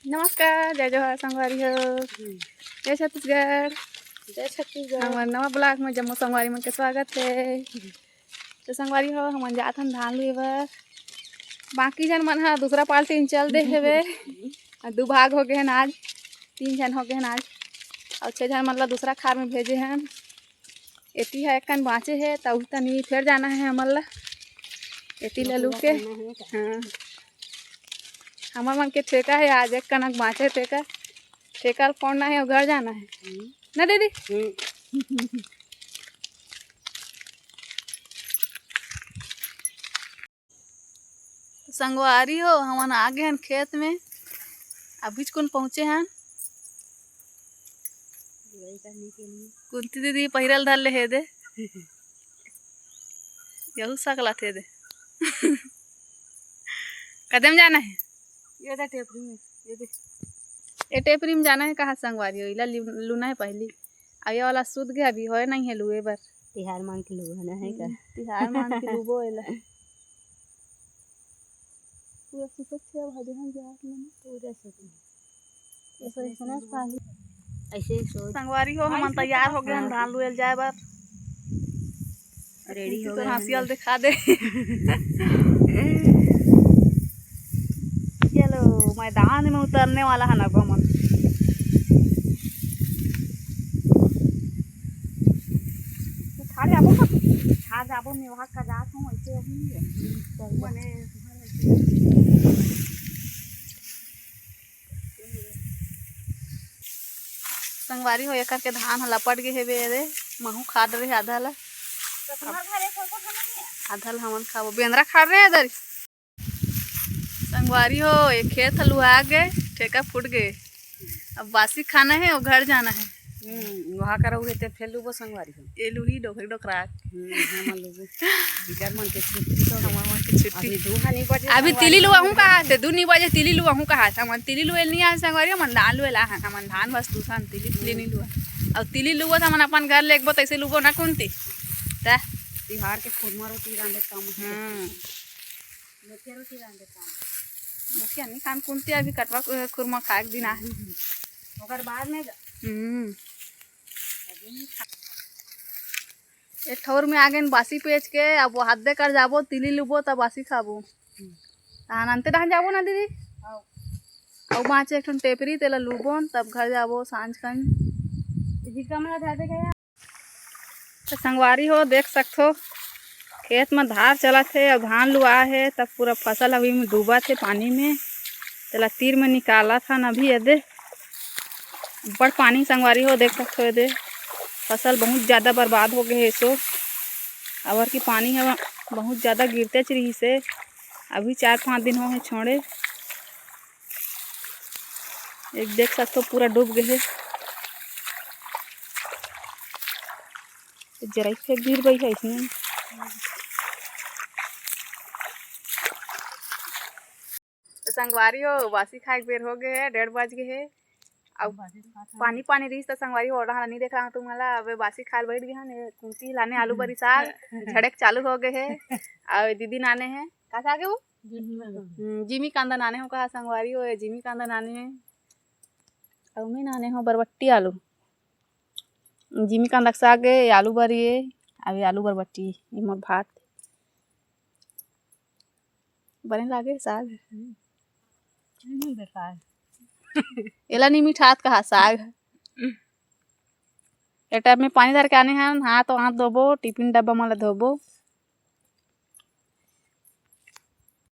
नमस्कार, जय जोहार संगवारी हो। जय छत्तीसगढ़। जय छत्तीसगढ़। हमारे नवा ब्लॉग में जम्मू संगवारी मन के स्वागत है। तो संगवारी हो हमन जात हन धान लुए बर। बाकी जन मन हा दूसरा पाल्टी चल दे हेवे। दो भाग हो गए हन आज, 3 जन हो गए हन आज और 6 जन मन ला दूसरा खार में भेजे हन। एती है एक कन बाँचे है तो तनी फिर जाना है हमन ला एती ले लू के। हाँ, हमार मन के ठेका है आज एक कनक बाँचे ठेका फोड़ना है और घर जाना है ना दीदी। संगवारी हो हमन आ गए हन खेत में। अभी कौन पहुँचे हैं कुंती दीदी पहिरल धर ले हे दे यहू सकला थे दे। कदम जाना है ये था टेपरी में, ये देख। ये टेपरी में जाना है। कहाँ संगवारी हो इला लूना है पहली। अब ये वाला सूद गया अभी होए नहीं है लुए बर। तिहार मांग के लोग है का तिहार मान के लुबो एला पूरा सुपत छे भजन जात में पूरा सब ऐसे सुना खाली ऐसे सोच। संगवारी हो हम तैयार हो गए धान लुएल जाए बर। रेडी हो गए। हंसियल दिखा दे। चलो मैदान में उतरने वाला है ना हमन। छा जाबो में वहाँ का जात हूँ ऐसे अभी मने संगवारी हो एकर के धान ह लपट गे हेबे रे महू खाद रहे आधा ला आधा ला हमन खाबो बेंद्रा खाड़ रहे इधर। संगवारी हो एक खेत लुहा गए ठेका फूट गए अब बासी खाना है और घर जाना है। वहाँ करो हुए ते फेलू वो संगवारी हो ये लुही डोखरी डोकरा हम लोग बिचार मन के छुट्टी तो हमर मन के छुट्टी अभी 2 नहीं बजे अभी तिली लुआ हूँ कहा थे 2 नहीं बजे तिली लुआ हूँ कहा था मन तिली लुएल नहीं आ संगवारी मन धान लुएल आ हमन धान बस दूसरा तिली नहीं लुआ और तिली लुआ था मन अपन घर लेकबो तैसे लुबो ना कुंती ता तिहार के खुरमा रोटी रांधे काम मुखिया रोटी रांधे काम मुखिया नहीं खान कुंती अभी कटवा खुरमा खाए दिन आ ओकर बाद में एक ठौर में आगे बासी पेच के अब हाथ दे कर जाबो तिली लुबो तब बासी खाबो धान अंते धान जाबो ना दीदी और बाँचे एक ठन टेपरी तेला लुबो तब घर जाबो सांझ कन कमरा धा दे गया। तो संगवारी हो देख सकथो खेत में धार चला थे और धान लुआ है तब पूरा फसल अभी में डूबा थे पानी में तेला तीर में निकाला था न अभी यदे बड़ पानी संगवारी हो देख सकते हो यदे फसल बहुत ज़्यादा बर्बाद हो गए है सो अबर की पानी है बहुत ज़्यादा गिरते रही से अभी 4-5 दिन हो है छोड़े एक देख सकते हो पूरा डूब गए है जरा फिर गिर गई है इसमें। तो संगवारी हो बासी खाए बेर हो गए है 1:30 बज गए है अब पानी पानी रही तो संगवारी हो रहा नहीं देख रहा हूँ तुम्हारा अब बासी खाल बैठ गया है कुंती लाने आलू बरी साग झड़क चालू हो गए है और दीदी नाने हैं कहाँ आगे वो जिमी कांदा नाने हो कहा संगवारी हो जिमी कांदा नाने हैं और मैं नाने हो बरबट्टी आलू जिमी कांदा साग आलू बरी है अभी आलू बरबट्टी मोर भात बने लागे साग एला नहीं मिठात कहा साग एक टाइम में पानी धर के आने हैं हाथ धोबो टिफिन डब्बा माला धोबो